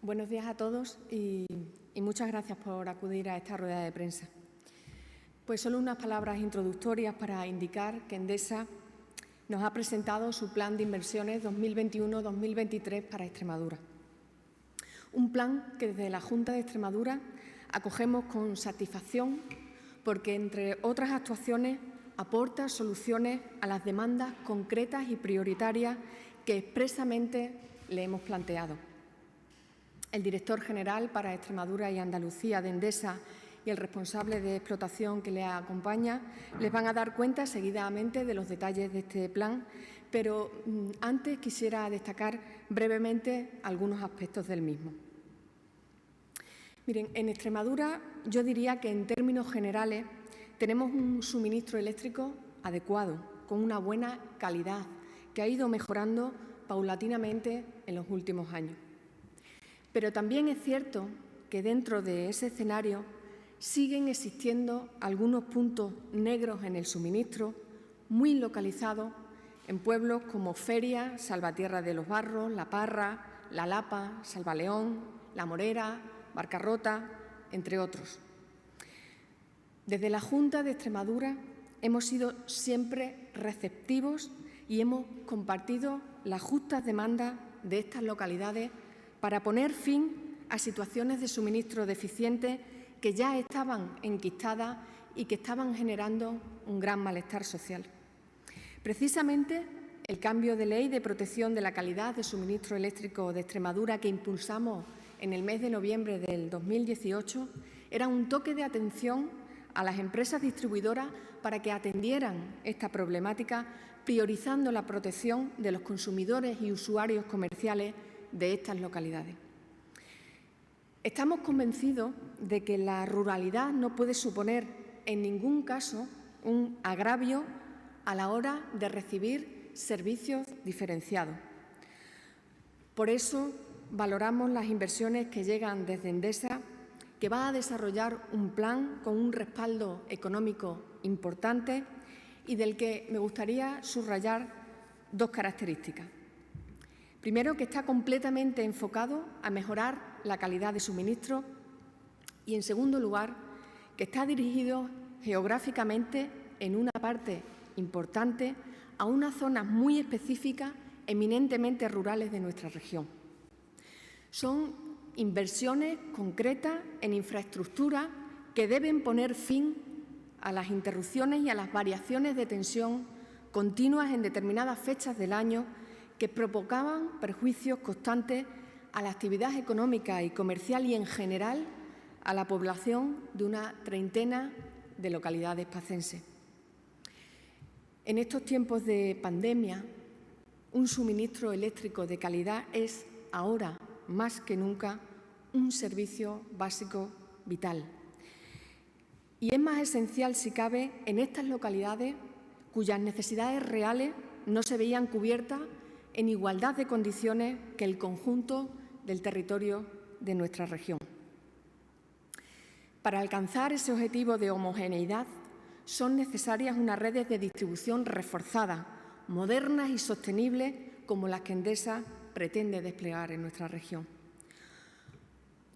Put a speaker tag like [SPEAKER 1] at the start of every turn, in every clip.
[SPEAKER 1] Buenos días a todos y muchas gracias por acudir a esta rueda de prensa. Pues solo unas palabras introductorias para indicar que Endesa nos ha presentado su plan de inversiones 2021-2023 para Extremadura. Un plan que desde la Junta de Extremadura acogemos con satisfacción porque, entre otras actuaciones, aporta soluciones a las demandas concretas y prioritarias que expresamente le hemos planteado. El director general para Extremadura y Andalucía de Endesa y el responsable de explotación que le acompaña les van a dar cuenta seguidamente de los detalles de este plan, pero antes quisiera destacar brevemente algunos aspectos del mismo. Miren, en Extremadura yo diría que en términos generales tenemos un suministro eléctrico adecuado, con una buena calidad, que ha ido mejorando paulatinamente en los últimos años. Pero también es cierto que dentro de ese escenario siguen existiendo algunos puntos negros en el suministro, muy localizados en pueblos como Feria, Salvatierra de los Barros, La Parra, La Lapa, Salvaleón, La Morera, Barcarrota, entre otros. Desde la Junta de Extremadura hemos sido siempre receptivos y hemos compartido las justas demandas de estas localidades para poner fin a situaciones de suministro deficientes que ya estaban enquistadas y que estaban generando un gran malestar social. Precisamente, el cambio de ley de protección de la calidad de suministro eléctrico de Extremadura que impulsamos en el mes de noviembre del 2018 era un toque de atención a las empresas distribuidoras para que atendieran esta problemática, priorizando la protección de los consumidores y usuarios comerciales de estas localidades. Estamos convencidos de que la ruralidad no puede suponer en ningún caso un agravio a la hora de recibir servicios diferenciados. Por eso valoramos las inversiones que llegan desde Endesa, que va a desarrollar un plan con un respaldo económico importante y del que me gustaría subrayar dos características. Primero, que está completamente enfocado a mejorar la calidad de suministro y, en segundo lugar, que está dirigido geográficamente en una parte importante a unas zonas muy específicas, eminentemente rurales de nuestra región. Son inversiones concretas en infraestructura que deben poner fin a las interrupciones y a las variaciones de tensión continuas en determinadas fechas del año que provocaban perjuicios constantes a la actividad económica y comercial y, en general, a la población de una treintena de localidades pacenses. En estos tiempos de pandemia, un suministro eléctrico de calidad es, ahora más que nunca, un servicio básico vital. Y es más esencial, si cabe, en estas localidades cuyas necesidades reales no se veían cubiertas en igualdad de condiciones que el conjunto del territorio de nuestra región. Para alcanzar ese objetivo de homogeneidad son necesarias unas redes de distribución reforzadas, modernas y sostenibles como las que Endesa pretende desplegar en nuestra región.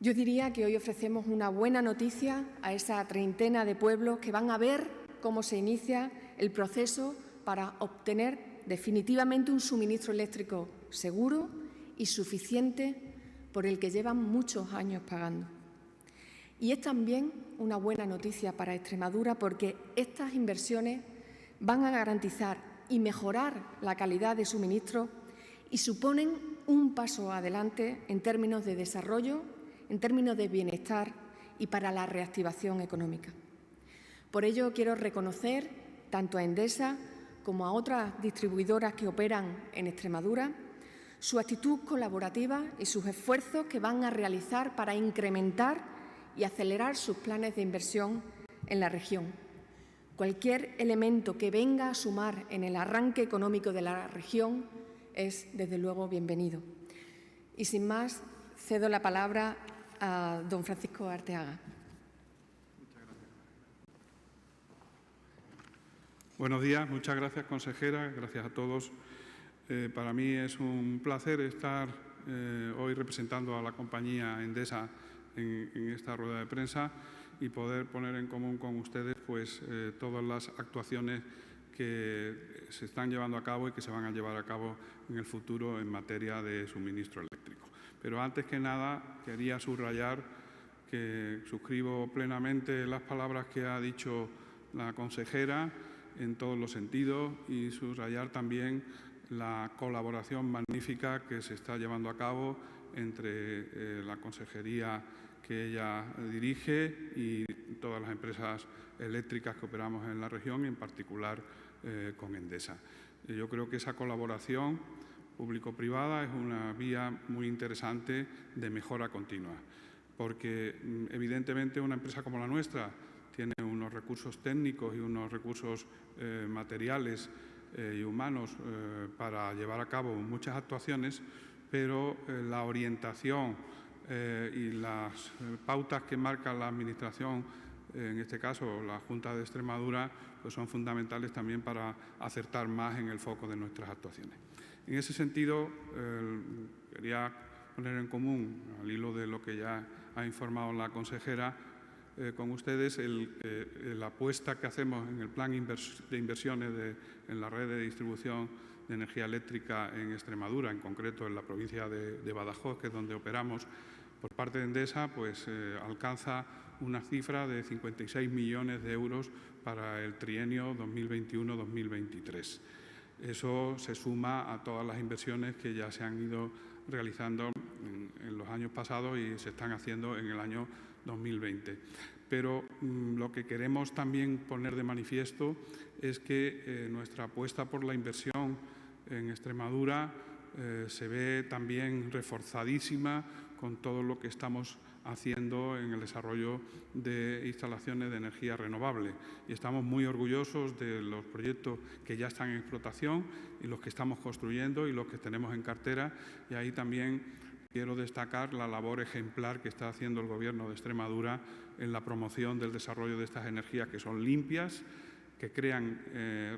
[SPEAKER 1] Yo diría que hoy ofrecemos una buena noticia a esa treintena de pueblos que van a ver cómo se inicia el proceso para obtener definitivamente un suministro eléctrico seguro y suficiente por el que llevan muchos años pagando. Y es también una buena noticia para Extremadura porque estas inversiones van a garantizar y mejorar la calidad de suministro y suponen un paso adelante en términos de desarrollo, en términos de bienestar y para la reactivación económica. Por ello, quiero reconocer tanto a Endesa como a otras distribuidoras que operan en Extremadura su actitud colaborativa y sus esfuerzos que van a realizar para incrementar y acelerar sus planes de inversión en la región. Cualquier elemento que venga a sumar en el arranque económico de la región es, desde luego, bienvenido. Y sin más, cedo la palabra a don Francisco Arteaga.
[SPEAKER 2] Buenos días, muchas gracias, consejera, gracias a todos. Para mí es un placer estar hoy representando a la compañía Endesa en esta rueda de prensa y poder poner en común con ustedes pues, todas las actuaciones que se están llevando a cabo y que se van a llevar a cabo en el futuro en materia de suministro eléctrico. Pero antes que nada quería subrayar que suscribo plenamente las palabras que ha dicho la consejera en todos los sentidos y subrayar también la colaboración magnífica que se está llevando a cabo entre la consejería que ella dirige y todas las empresas eléctricas que operamos en la región, en particular con Endesa. Yo creo que esa colaboración público-privada es una vía muy interesante de mejora continua, porque evidentemente una empresa como la nuestra tiene unos recursos técnicos y unos recursos materiales y humanos para llevar a cabo muchas actuaciones, pero la orientación y las pautas que marca la Administración, en este caso la Junta de Extremadura, pues son fundamentales también para acertar más en el foco de nuestras actuaciones. En ese sentido, quería poner en común, al hilo de lo que ya ha informado la consejera, con ustedes la apuesta que hacemos en el plan de inversiones en la red de distribución de energía eléctrica en Extremadura, en concreto en la provincia de Badajoz, que es donde operamos, por parte de Endesa, pues alcanza una cifra de 56 millones de euros para el trienio 2021-2023. Eso se suma a todas las inversiones que ya se han ido realizando en los años pasados y se están haciendo en el año 2020. Pero lo que queremos también poner de manifiesto es que nuestra apuesta por la inversión en Extremadura se ve también reforzadísima con todo lo que estamos haciendo en el desarrollo de instalaciones de energía renovable. Y estamos muy orgullosos de los proyectos que ya están en explotación y los que estamos construyendo y los que tenemos en cartera. Y ahí también quiero destacar la labor ejemplar que está haciendo el Gobierno de Extremadura en la promoción del desarrollo de estas energías que son limpias, que crean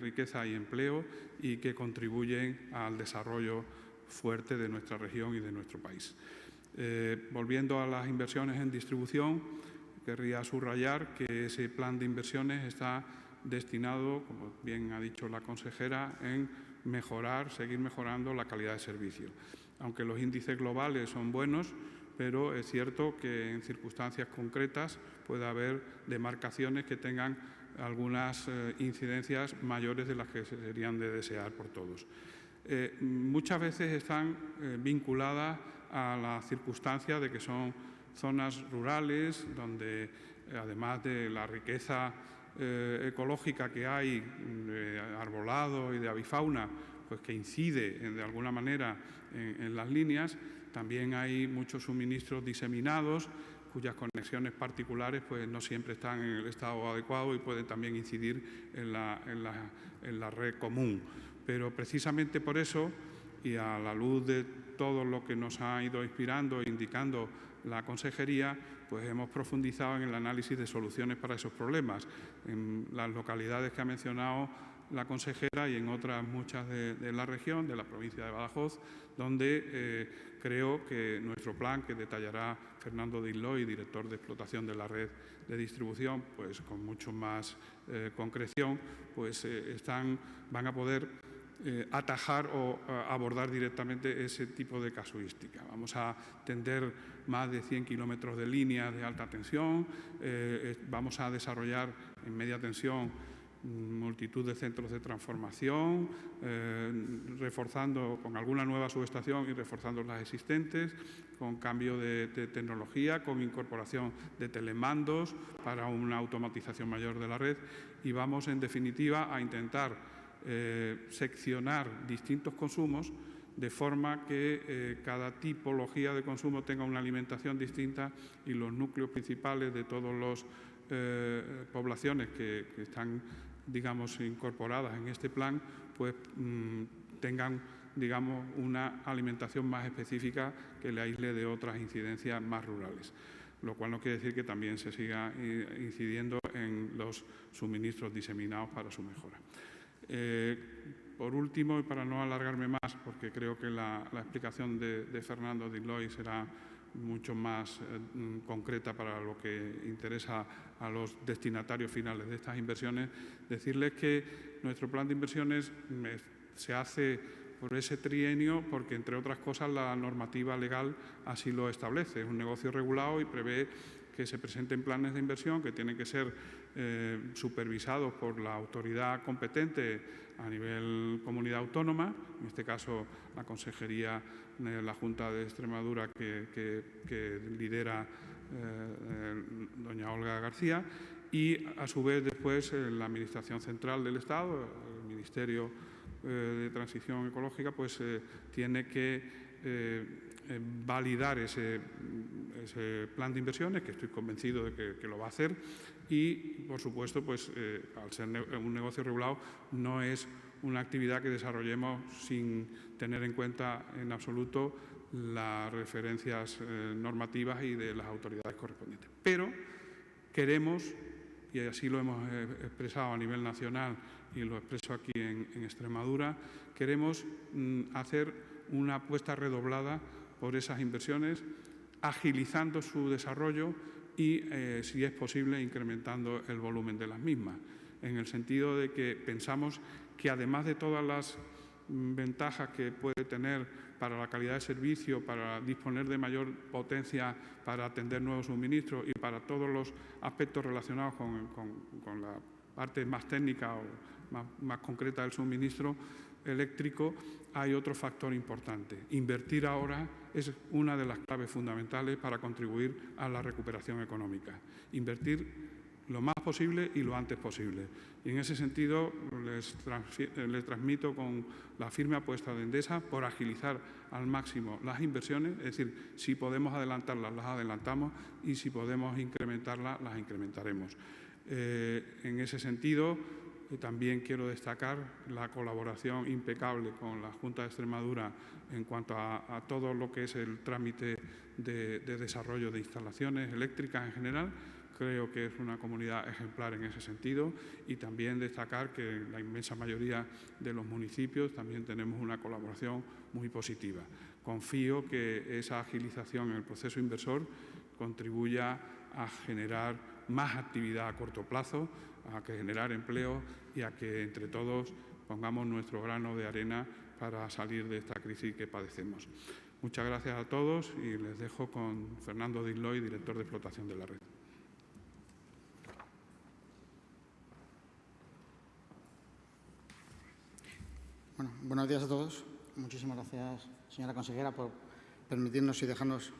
[SPEAKER 2] riqueza y empleo y que contribuyen al desarrollo fuerte de nuestra región y de nuestro país. Volviendo a las inversiones en distribución, querría subrayar que ese plan de inversiones está destinado, como bien ha dicho la consejera, en seguir mejorando la calidad de servicio. Aunque los índices globales son buenos, pero es cierto que en circunstancias concretas puede haber demarcaciones que tengan algunas incidencias mayores de las que serían de desear por todos. Muchas veces están vinculadas a la circunstancia de que son zonas rurales donde, además de la riqueza ecológica que hay, de arbolado y de avifauna, pues que incide de alguna manera en las líneas, también hay muchos suministros diseminados cuyas conexiones particulares pues, no siempre están en el estado adecuado y pueden también incidir en la red común. Pero precisamente por eso, y a la luz de todo lo que nos ha ido inspirando e indicando la consejería, pues hemos profundizado en el análisis de soluciones para esos problemas. En las localidades que ha mencionado la consejera y en otras muchas de la región, de la provincia de Badajoz, donde creo que nuestro plan, que detallará Fernando de Isloy, director de explotación de la red de distribución, pues con mucho más concreción, pues van a poder atajar o abordar directamente ese tipo de casuística. Vamos a tender más de 100 kilómetros de líneas de alta tensión, vamos a desarrollar en media tensión multitud de centros de transformación, reforzando con alguna nueva subestación y reforzando las existentes, con cambio de tecnología, con incorporación de telemandos para una automatización mayor de la red y vamos, en definitiva, a intentar seccionar distintos consumos de forma que cada tipología de consumo tenga una alimentación distinta y los núcleos principales de todas las poblaciones que están, digamos, incorporadas en este plan, pues tengan, digamos, una alimentación más específica que le aísle de otras incidencias más rurales. Lo cual no quiere decir que también se siga incidiendo en los suministros diseminados para su mejora. por último, y para no alargarme más, porque creo que la explicación de Fernando Dilloy será mucho más concreta para lo que interesa a los destinatarios finales de estas inversiones, decirles que nuestro plan de inversiones se hace por ese trienio porque, entre otras cosas, la normativa legal así lo establece. Es un negocio regulado y prevé que se presenten planes de inversión que tienen que ser supervisados por la autoridad competente a nivel comunidad autónoma, en este caso la Consejería de la Junta de Extremadura que lidera doña Olga García, y a su vez después la Administración Central del Estado, el Ministerio de Transición Ecológica, pues tiene que validar ese plan de inversiones, que estoy convencido de que lo va a hacer, y por supuesto, pues al ser un negocio regulado, no es una actividad que desarrollemos sin tener en cuenta en absoluto las referencias normativas y de las autoridades correspondientes. Pero queremos, y así lo hemos expresado a nivel nacional y lo expreso aquí en Extremadura, queremos hacer una apuesta redoblada por esas inversiones, agilizando su desarrollo y, si es posible, incrementando el volumen de las mismas, en el sentido de que pensamos que, además de todas las ventajas que puede tener para la calidad de servicio, para disponer de mayor potencia para atender nuevos suministros y para todos los aspectos relacionados con la parte más técnica o más concreta del suministro eléctrico, hay otro factor importante. Invertir ahora es una de las claves fundamentales para contribuir a la recuperación económica. Invertir lo más posible y lo antes posible. Y en ese sentido les transmito con la firme apuesta de Endesa por agilizar al máximo las inversiones, es decir, si podemos adelantarlas, las adelantamos, y si podemos incrementarlas, las incrementaremos. En ese sentido, también quiero destacar la colaboración impecable con la Junta de Extremadura en cuanto a todo lo que es el trámite de desarrollo de instalaciones eléctricas en general. Creo que es una comunidad ejemplar en ese sentido, y también destacar que en la inmensa mayoría de los municipios también tenemos una colaboración muy positiva. Confío que esa agilización en el proceso inversor contribuya a generar más actividad a corto plazo, a generar empleo y a que entre todos pongamos nuestro grano de arena para salir de esta crisis que padecemos. Muchas gracias a todos y les dejo con Fernando Dilloy, director de explotación de la red.
[SPEAKER 3] Bueno, buenos días a todos. Muchísimas gracias, señora consejera, por permitirnos y dejarnos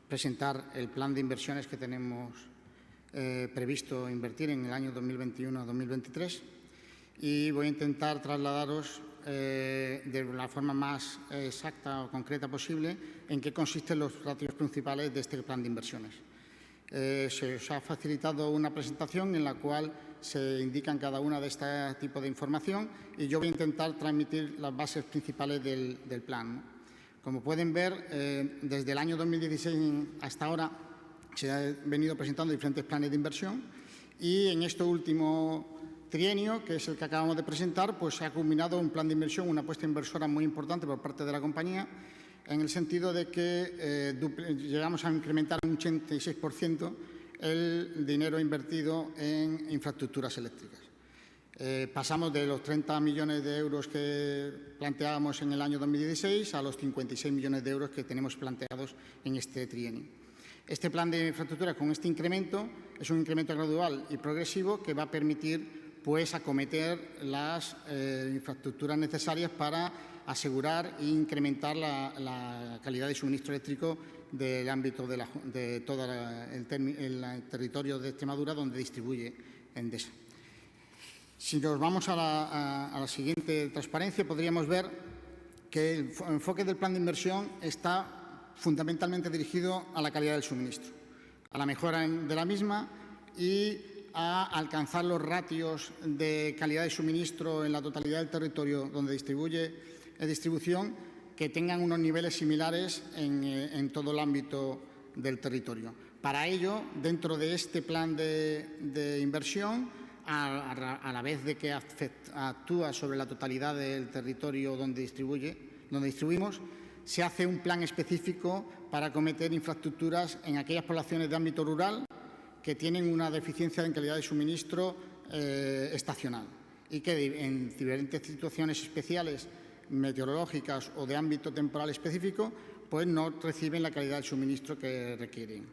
[SPEAKER 3] presentar el plan de inversiones que tenemos previsto invertir en el año 2021-2023. Y voy a intentar trasladaros de la forma más exacta o concreta posible en qué consisten los ratios principales de este plan de inversiones. Se os ha facilitado una presentación en la cual se indican cada una de este tipo de información, y yo voy a intentar transmitir las bases principales del plan, ¿no? Como pueden ver, desde el año 2016 hasta ahora se han venido presentando diferentes planes de inversión, y en este último trienio, que es el que acabamos de presentar, pues se ha culminado un plan de inversión, una apuesta inversora muy importante por parte de la compañía, en el sentido de que llegamos a incrementar un 86% el dinero invertido en infraestructuras eléctricas. Pasamos de los 30 millones de euros que planteábamos en el año 2016 a los 56 millones de euros que tenemos planteados en este trienio. Este plan de infraestructura, con este incremento, es un incremento gradual y progresivo que va a permitir, pues, acometer las infraestructuras necesarias para asegurar e incrementar la calidad de suministro eléctrico del ámbito de todo el territorio de Extremadura donde distribuye Endesa. Si nos vamos a la siguiente transparencia, podríamos ver que el enfoque del plan de inversión está fundamentalmente dirigido a la calidad del suministro, a la mejora de la misma y a alcanzar los ratios de calidad de suministro en la totalidad del territorio donde distribuye distribución, que tengan unos niveles similares en todo el ámbito del territorio. Para ello, dentro de este plan de inversión, a la vez de que actúa sobre la totalidad del territorio donde distribuimos, se hace un plan específico para acometer infraestructuras en aquellas poblaciones de ámbito rural que tienen una deficiencia en calidad de suministro estacional y que en diferentes situaciones especiales meteorológicas o de ámbito temporal específico, pues no reciben la calidad de suministro que requieren.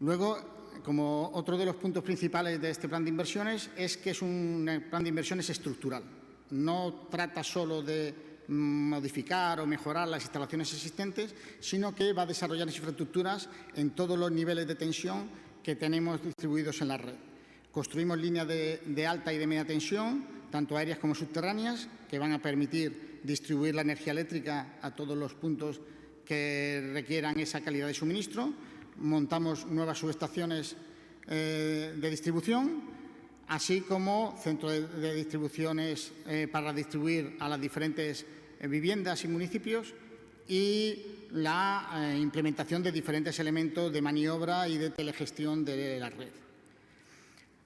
[SPEAKER 3] Luego, como otro de los puntos principales de este plan de inversiones es que es un plan de inversiones estructural. No trata solo de modificar o mejorar las instalaciones existentes, sino que va a desarrollar infraestructuras en todos los niveles de tensión que tenemos distribuidos en la red. Construimos líneas de alta y de media tensión, tanto aéreas como subterráneas, que van a permitir distribuir la energía eléctrica a todos los puntos que requieran esa calidad de suministro. Montamos nuevas subestaciones de distribución, así como centros de distribuciones para distribuir a las diferentes viviendas y municipios, y la implementación de diferentes elementos de maniobra y de telegestión de la red.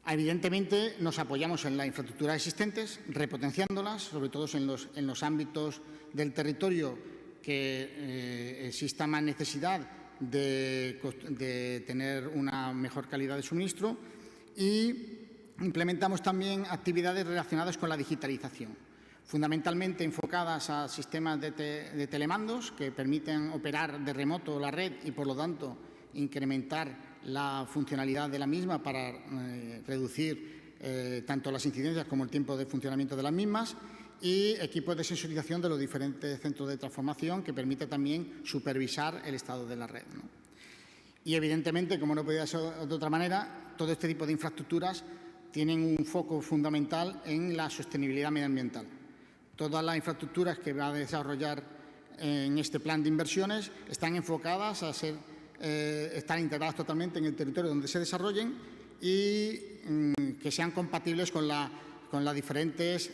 [SPEAKER 3] Evidentemente, nos apoyamos en las infraestructuras existentes, repotenciándolas, sobre todo en los ámbitos del territorio que exista más necesidad de tener una mejor calidad de suministro, y implementamos también actividades relacionadas con la digitalización, fundamentalmente enfocadas a sistemas de telemandos que permiten operar de remoto la red y, por lo tanto, incrementar la funcionalidad de la misma para reducir tanto las incidencias como el tiempo de funcionamiento de las mismas, y equipos de sensorización de los diferentes centros de transformación que permite también supervisar el estado de la red, ¿no? Y, evidentemente, como no podía ser de otra manera, todo este tipo de infraestructuras tienen un foco fundamental en la sostenibilidad medioambiental. Todas las infraestructuras que va a desarrollar en este plan de inversiones están enfocadas a estar integradas totalmente en el territorio donde se desarrollen y que sean compatibles con las diferentes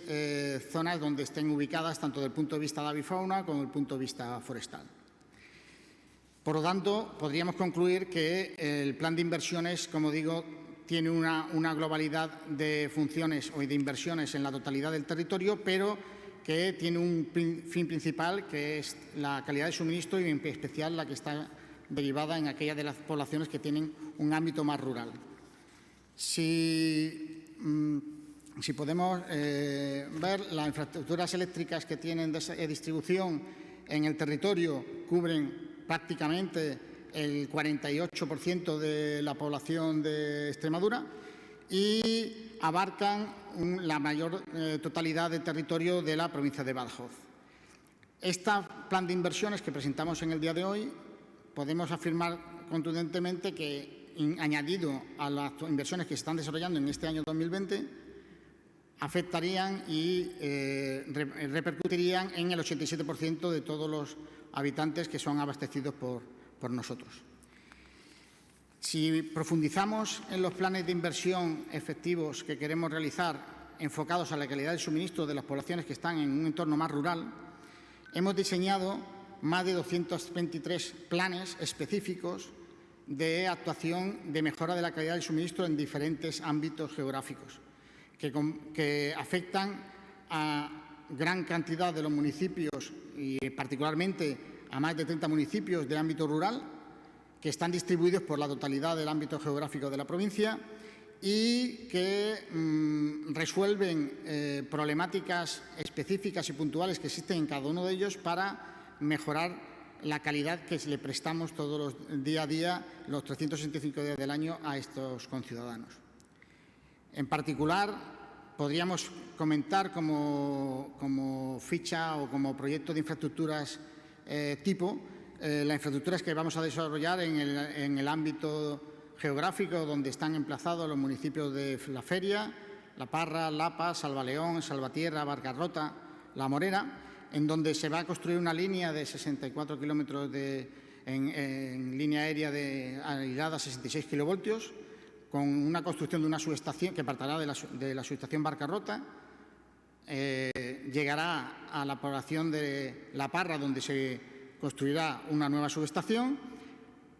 [SPEAKER 3] zonas donde estén ubicadas, tanto desde el punto de vista de avifauna como desde el punto de vista forestal. Por lo tanto, podríamos concluir que el plan de inversiones, como digo, tiene una globalidad de funciones o de inversiones en la totalidad del territorio, pero que tiene un fin principal, que es la calidad de suministro, y en especial la que está derivada en aquellas de las poblaciones que tienen un ámbito más rural. Si podemos ver, las infraestructuras eléctricas que tienen de distribución en el territorio cubren prácticamente el 48% de la población de Extremadura y abarcan la mayor totalidad del territorio de la provincia de Badajoz. Este plan de inversiones que presentamos en el día de hoy, podemos afirmar contundentemente que, añadido a las inversiones que se están desarrollando en este año 2020, afectarían y repercutirían en el 87% de todos los habitantes que son abastecidos por nosotros. Si profundizamos en los planes de inversión efectivos que queremos realizar, enfocados a la calidad del suministro de las poblaciones que están en un entorno más rural, hemos diseñado más de 223 planes específicos de actuación de mejora de la calidad del suministro en diferentes ámbitos geográficos, que afectan a gran cantidad de los municipios y particularmente a más de 30 municipios de ámbito rural, que están distribuidos por la totalidad del ámbito geográfico de la provincia y que resuelven problemáticas específicas y puntuales que existen en cada uno de ellos para mejorar la calidad que le prestamos todos los día a día, los 365 días del año, a estos conciudadanos. En particular, podríamos comentar como ficha o como proyecto de infraestructuras tipo las infraestructuras que vamos a desarrollar en el ámbito geográfico donde están emplazados los municipios de La Feria, La Parra, Lapa, Salvaleón, Salvatierra, Barcarrota, La Morera, en donde se va a construir una línea de 64 kilómetros en línea aérea aislada a 66 kilovoltios, con una construcción de una subestación que partirá de la subestación Barcarrota, llegará a la población de La Parra, donde se construirá una nueva subestación,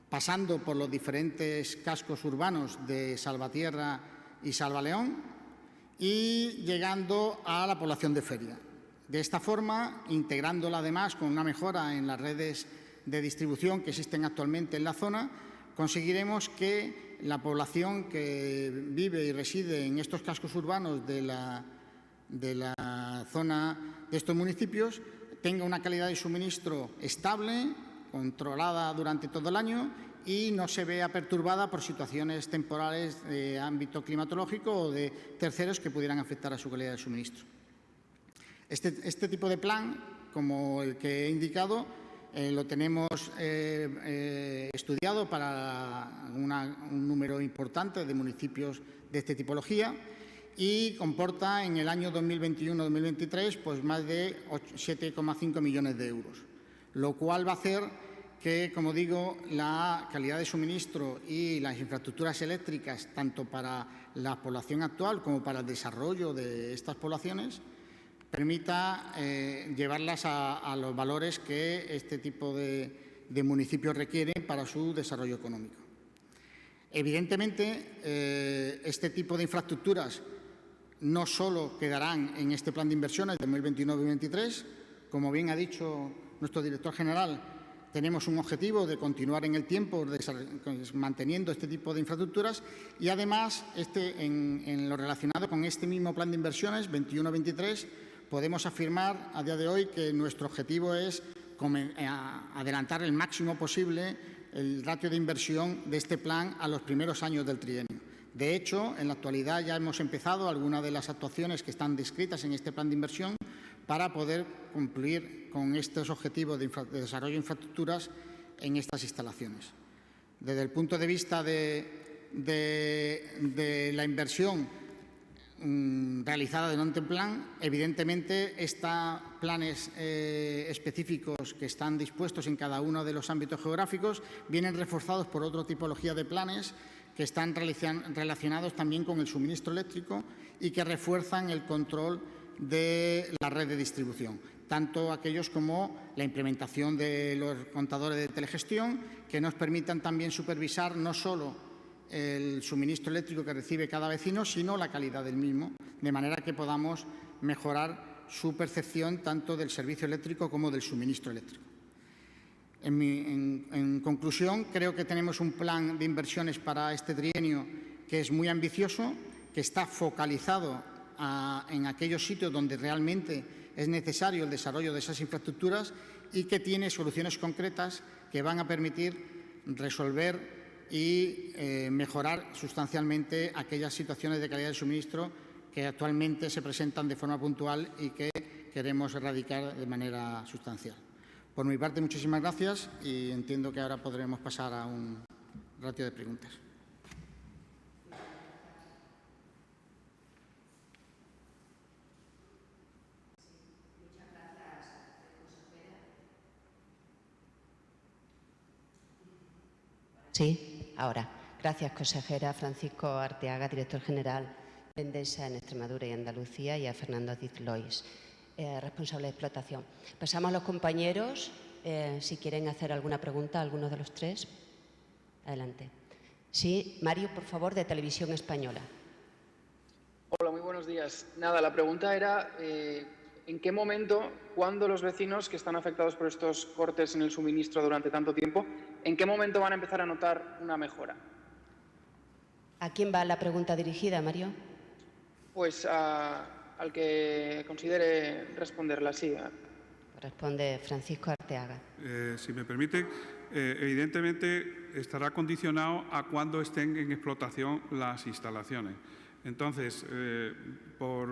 [SPEAKER 3] pasando por los diferentes cascos urbanos de Salvatierra y Salvaleón, y llegando a la población de Feria. De esta forma, integrándola además con una mejora en las redes de distribución que existen actualmente en la zona, conseguiremos que la población que vive y reside en estos cascos urbanos de la zona de estos municipios tenga una calidad de suministro estable, controlada durante todo el año y no se vea perturbada por situaciones temporales de ámbito climatológico o de terceros que pudieran afectar a su calidad de suministro. Este tipo de plan, como el que he indicado, lo tenemos estudiado para un número importante de municipios de esta tipología y comporta en el año 2021-2023 pues más de 7,5 millones de euros, lo cual va a hacer que, como digo, la calidad de suministro y las infraestructuras eléctricas, tanto para la población actual como para el desarrollo de estas poblaciones, permita llevarlas a los valores que este tipo de municipios requieren para su desarrollo económico. Evidentemente, este tipo de infraestructuras no solo quedarán en este plan de inversiones de 2021-2023, como bien ha dicho nuestro director general, tenemos un objetivo de continuar en el tiempo manteniendo este tipo de infraestructuras y además en lo relacionado con este mismo plan de inversiones 21-23 podemos afirmar a día de hoy que nuestro objetivo es adelantar el máximo posible el ratio de inversión de este plan a los primeros años del trienio. De hecho, en la actualidad ya hemos empezado algunas de las actuaciones que están descritas en este plan de inversión para poder cumplir con estos objetivos de desarrollo de infraestructuras en estas instalaciones. Desde el punto de vista de la inversión realizada durante el plan, evidentemente estos planes específicos que están dispuestos en cada uno de los ámbitos geográficos vienen reforzados por otra tipología de planes que están relacionados también con el suministro eléctrico y que refuerzan el control de la red de distribución, tanto aquellos como la implementación de los contadores de telegestión, que nos permitan también supervisar no solo el suministro eléctrico que recibe cada vecino, sino la calidad del mismo, de manera que podamos mejorar su percepción tanto del servicio eléctrico como del suministro eléctrico. En conclusión, creo que tenemos un plan de inversiones para este trienio que es muy ambicioso, que está focalizado en aquellos sitios donde realmente es necesario el desarrollo de esas infraestructuras y que tiene soluciones concretas que van a permitir resolver y mejorar sustancialmente aquellas situaciones de calidad de suministro que actualmente se presentan de forma puntual y que queremos erradicar de manera sustancial. Por mi parte, muchísimas gracias y entiendo que ahora podremos pasar a un ratio de preguntas.
[SPEAKER 4] Sí, ahora. Gracias, consejera. Francisco Arteaga, director general de Endesa en Extremadura y Andalucía, y a Fernando Diz Lois, responsable de explotación. Pasamos a los compañeros, si quieren hacer alguna pregunta, alguno de los tres. Adelante. Sí, Mario, por favor, de Televisión Española.
[SPEAKER 5] Hola, muy buenos días. Nada, la pregunta era ¿en qué momento, cuando los vecinos que están afectados por estos cortes en el suministro durante tanto tiempo, en qué momento van a empezar a notar una mejora?
[SPEAKER 4] ¿A quién va la pregunta dirigida, Mario?
[SPEAKER 5] Pues al que considere responderla, sí.
[SPEAKER 4] Responde Francisco Arteaga.
[SPEAKER 2] Si me permite, evidentemente estará condicionado a cuándo estén en explotación las instalaciones. Entonces, por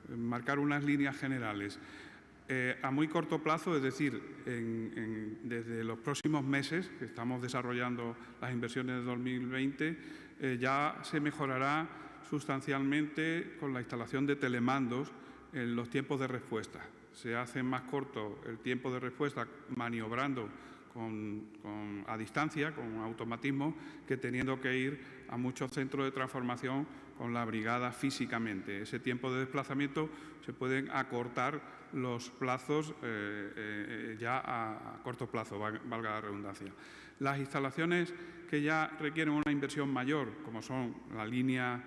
[SPEAKER 2] marcar unas líneas generales, a muy corto plazo, es decir, desde los próximos meses, que estamos desarrollando las inversiones de 2020, ya se mejorará sustancialmente con la instalación de telemandos en los tiempos de respuesta. Se hace más corto el tiempo de respuesta maniobrando a distancia, con automatismo, que teniendo que ir a muchos centros de transformación con la brigada físicamente. Ese tiempo de desplazamiento se pueden acortar los plazos ya a corto plazo, valga la redundancia. Las instalaciones que ya requieren una inversión mayor, como son la línea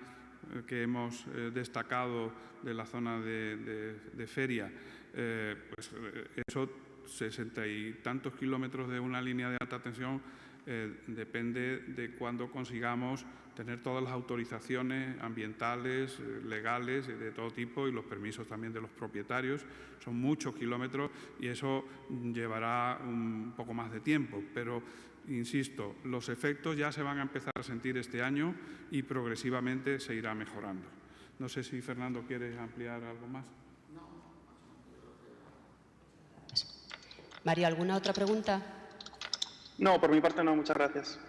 [SPEAKER 2] que hemos destacado de la zona de feria, pues eso, 60 y tantos kilómetros de una línea de alta tensión, depende de cuándo consigamos tener todas las autorizaciones ambientales, legales, de todo tipo, y los permisos también de los propietarios. Son muchos kilómetros y eso llevará un poco más de tiempo, pero insisto, los efectos ya se van a empezar a sentir este año y progresivamente se irá mejorando. No sé si Fernando quiere ampliar algo más.
[SPEAKER 4] Mario, ¿alguna otra pregunta?
[SPEAKER 5] No, por mi parte no, muchas gracias.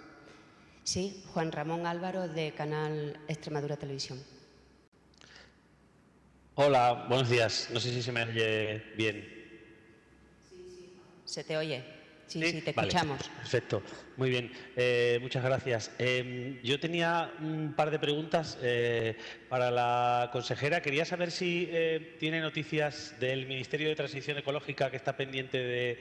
[SPEAKER 4] Sí, Juan Ramón Álvaro, de Canal Extremadura Televisión.
[SPEAKER 6] Hola, buenos días. No sé si se me oye bien.
[SPEAKER 4] ¿Se te oye? Sí, te
[SPEAKER 6] vale,
[SPEAKER 4] escuchamos.
[SPEAKER 6] Perfecto, muy bien. Muchas gracias. Yo tenía un par de preguntas para la consejera. Quería saber si tiene noticias del Ministerio de Transición Ecológica, que está pendiente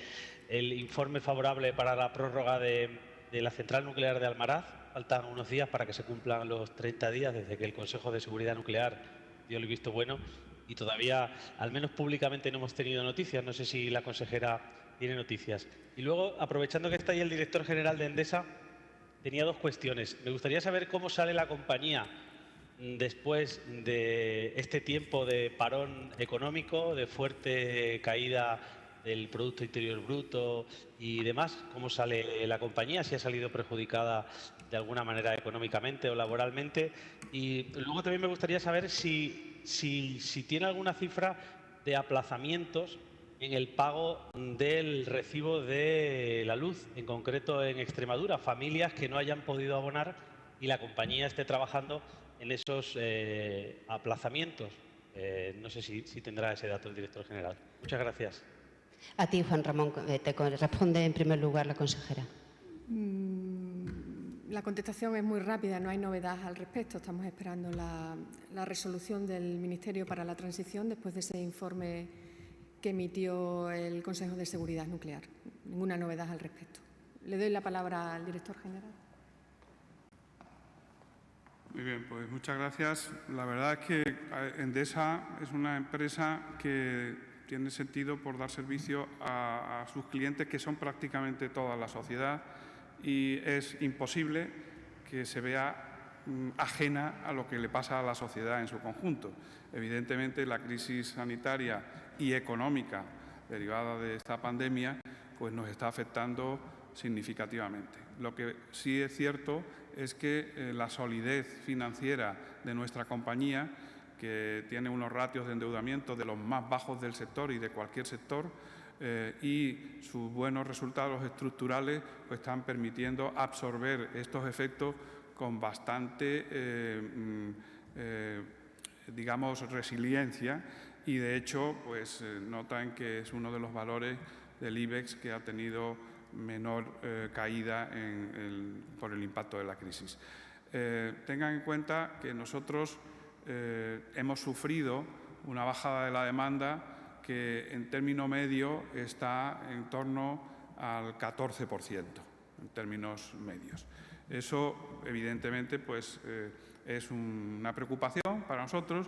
[SPEAKER 6] del informe favorable para la prórroga de la central nuclear de Almaraz. Faltan unos días para que se cumplan los 30 días desde que el Consejo de Seguridad Nuclear dio el visto bueno y todavía, al menos públicamente, no hemos tenido noticias. No sé si la consejera tiene noticias. Y luego, aprovechando que está ahí el director general de Endesa, tenía dos cuestiones. Me gustaría saber cómo sale la compañía después de este tiempo de parón económico, de fuerte caída del Producto Interior Bruto y demás. ¿Cómo sale la compañía? Si ha salido perjudicada de alguna manera económicamente o laboralmente. Y luego también me gustaría saber si tiene alguna cifra de aplazamientos en el pago del recibo de la luz, en concreto en Extremadura, familias que no hayan podido abonar y la compañía esté trabajando en esos aplazamientos. No sé si tendrá ese dato el director general. Muchas gracias.
[SPEAKER 4] A ti, Juan Ramón, te responde en primer lugar la consejera.
[SPEAKER 1] La contestación es muy rápida, no hay novedad al respecto. Estamos esperando la resolución del Ministerio para la Transición después de ese informe que emitió el Consejo de Seguridad Nuclear. Ninguna novedad al respecto. Le doy la palabra al director general.
[SPEAKER 2] Muy bien, pues muchas gracias. La verdad es que Endesa es una empresa que tiene sentido por dar servicio a sus clientes, que son prácticamente toda la sociedad, y es imposible que se vea ajena a lo que le pasa a la sociedad en su conjunto. Evidentemente, la crisis sanitaria y económica derivada de esta pandemia pues nos está afectando significativamente. Lo que sí es cierto es que la solidez financiera de nuestra compañía, que tiene unos ratios de endeudamiento de los más bajos del sector y de cualquier sector, y sus buenos resultados estructurales pues están permitiendo absorber estos efectos con bastante, digamos, resiliencia, y de hecho pues notan que es uno de los valores del IBEX que ha tenido menor caída por el impacto de la crisis. Tengan en cuenta que nosotros hemos sufrido una bajada de la demanda que en término medio está en torno al 14%, en términos medios. Eso, evidentemente, pues, es una preocupación para nosotros,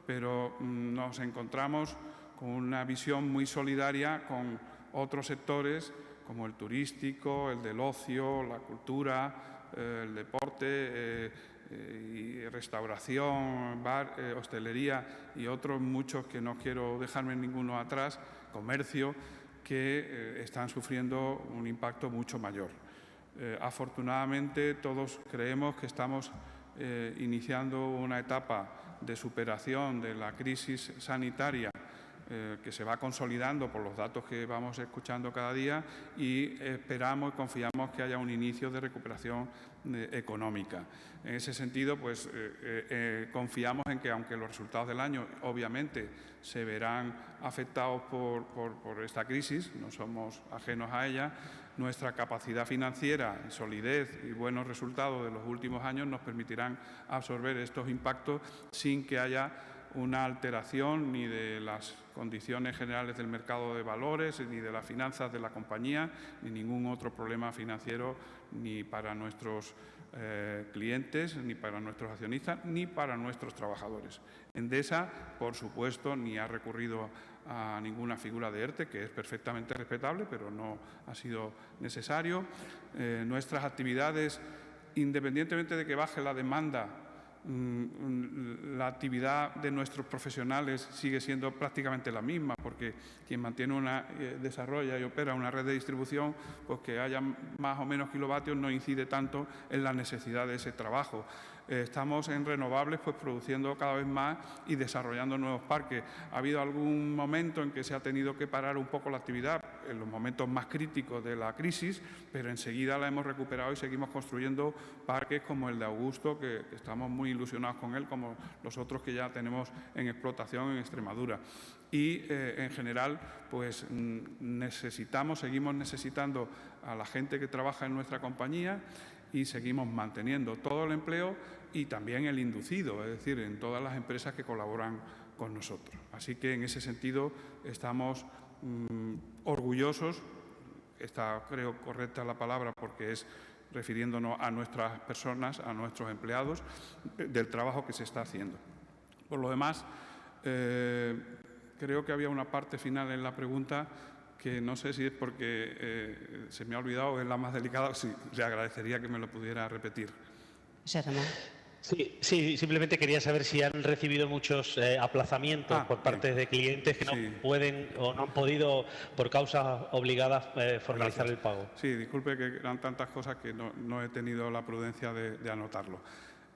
[SPEAKER 2] pero nos encontramos con una visión muy solidaria con otros sectores como el turístico, el del ocio, la cultura, el deporte, y restauración, bar, hostelería y otros muchos que no quiero dejarme ninguno atrás, comercio, que están sufriendo un impacto mucho mayor. Afortunadamente, todos creemos que estamos iniciando una etapa de superación de la crisis sanitaria que se va consolidando por los datos que vamos escuchando cada día, y esperamos y confiamos que haya un inicio de recuperación económica. En ese sentido, pues confiamos en que, aunque los resultados del año obviamente se verán afectados por esta crisis, no somos ajenos a ella, nuestra capacidad financiera, solidez y buenos resultados de los últimos años nos permitirán absorber estos impactos sin que haya una alteración ni de las condiciones generales del mercado de valores, ni de las finanzas de la compañía, ni ningún otro problema financiero, ni para nuestros clientes, ni para nuestros accionistas, ni para nuestros trabajadores. Endesa, por supuesto, ni ha recurrido a ninguna figura de ERTE, que es perfectamente respetable, pero no ha sido necesario. Nuestras actividades, independientemente de que baje la demanda, la actividad de nuestros profesionales sigue siendo prácticamente la misma, porque quien mantiene desarrolla y opera una red de distribución, pues que haya más o menos kilovatios no incide tanto en la necesidad de ese trabajo. Estamos en renovables, pues produciendo cada vez más y desarrollando nuevos parques. Ha habido algún momento en que se ha tenido que parar un poco la actividad, en los momentos más críticos de la crisis, pero enseguida la hemos recuperado y seguimos construyendo parques como el de Augusto, que estamos muy ilusionados con él, como los otros que ya tenemos en explotación en Extremadura. Y en general, pues seguimos necesitando a la gente que trabaja en nuestra compañía y seguimos manteniendo todo el empleo y también el inducido, es decir, en todas las empresas que colaboran con nosotros. Así que en ese sentido estamos orgullosos, está creo correcta la palabra porque es refiriéndonos a nuestras personas, a nuestros empleados, del trabajo que se está haciendo. Por lo demás, creo que había una parte final en la pregunta que no sé si es porque se me ha olvidado o es la más delicada, sí, le agradecería que me lo pudiera repetir.
[SPEAKER 4] José Ramón.
[SPEAKER 6] Sí, simplemente quería saber si han recibido muchos aplazamientos por parte de clientes que no pueden o no han podido, por causas obligadas, formalizar el pago.
[SPEAKER 2] Sí, disculpe que eran tantas cosas que no he tenido la prudencia de anotarlo.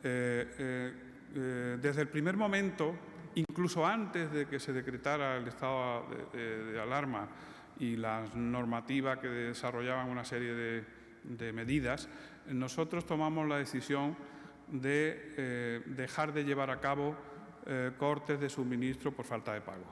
[SPEAKER 2] Desde el primer momento, incluso antes de que se decretara el estado de alarma y las normativas que desarrollaban una serie de medidas, nosotros tomamos la decisión de dejar de llevar a cabo cortes de suministro por falta de pago.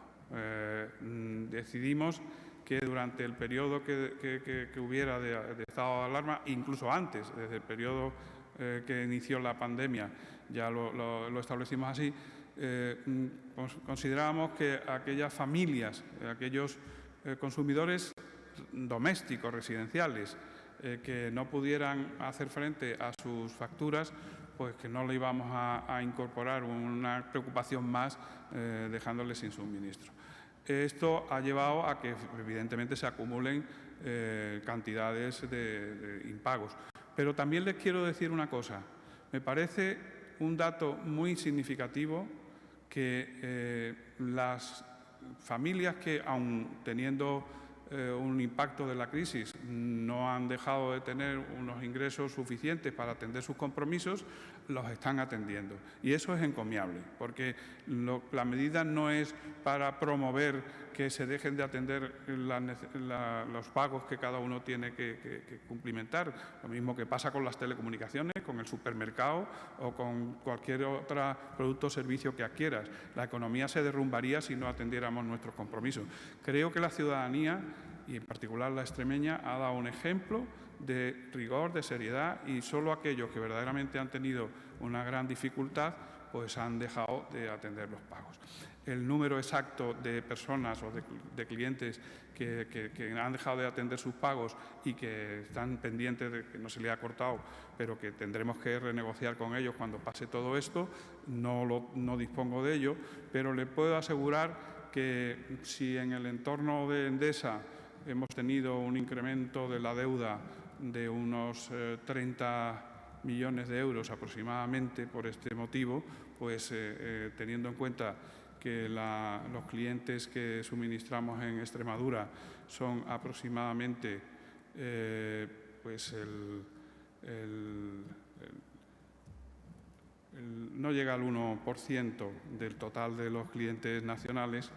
[SPEAKER 2] Decidimos que durante el periodo que hubiera de estado de alarma, incluso antes, desde el periodo que inició la pandemia, ya lo establecimos así, considerábamos que aquellas familias, aquellos consumidores domésticos, residenciales, que no pudieran hacer frente a sus facturas, pues que no le íbamos a incorporar una preocupación más dejándoles sin suministro. Esto ha llevado a que evidentemente se acumulen cantidades de impagos. Pero también les quiero decir una cosa. Me parece un dato muy significativo que las familias que, aun teniendo un impacto de la crisis, no han dejado de tener unos ingresos suficientes para atender sus compromisos, los están atendiendo. Y eso es encomiable, porque la medida no es para promover que se dejen de atender los pagos que cada uno tiene que cumplimentar. Lo mismo que pasa con las telecomunicaciones, con el supermercado o con cualquier otro producto o servicio que adquieras. La economía se derrumbaría si no atendiéramos nuestros compromisos. Creo que la ciudadanía, y en particular la extremeña, ha dado un ejemplo de rigor, de seriedad, y solo aquellos que verdaderamente han tenido una gran dificultad pues han dejado de atender los pagos. El número exacto de personas o de clientes que han dejado de atender sus pagos y que están pendientes de que no se les ha cortado, pero que tendremos que renegociar con ellos cuando pase todo esto, no dispongo de ello, pero le puedo asegurar que si en el entorno de Endesa hemos tenido un incremento de la deuda de unos 30 millones de euros aproximadamente por este motivo, pues teniendo en cuenta que los clientes que suministramos en Extremadura son aproximadamente no llega al 1% del total de los clientes nacionales,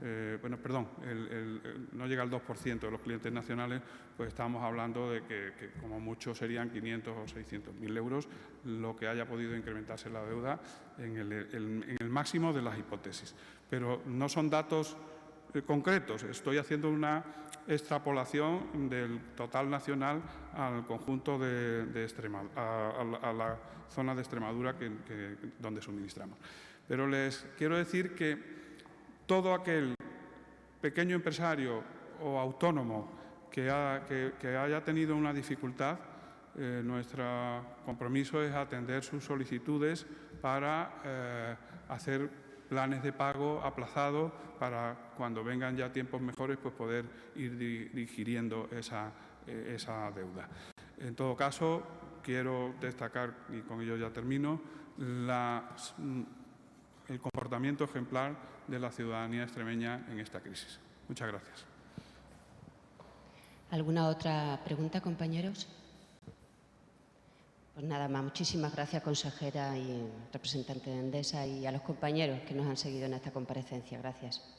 [SPEAKER 2] no llega al 2% de los clientes nacionales, pues estamos hablando de que como mucho serían 500 o 600.000 euros lo que haya podido incrementarse la deuda en el máximo de las hipótesis. Pero no son datos concretos, estoy haciendo una extrapolación del total nacional al conjunto de Extremadura, a la zona de Extremadura donde suministramos. Pero les quiero decir que todo aquel pequeño empresario o autónomo que haya tenido una dificultad, nuestro compromiso es atender sus solicitudes para hacer planes de pago aplazados para cuando vengan ya tiempos mejores pues poder ir digiriendo esa deuda. En todo caso, quiero destacar, y con ello ya termino, el comportamiento ejemplar de la ciudadanía extremeña en esta crisis. Muchas gracias.
[SPEAKER 4] ¿Alguna otra pregunta, compañeros? Pues nada más. Muchísimas gracias, consejera y representante de Endesa, y a los compañeros que nos han seguido en esta comparecencia. Gracias.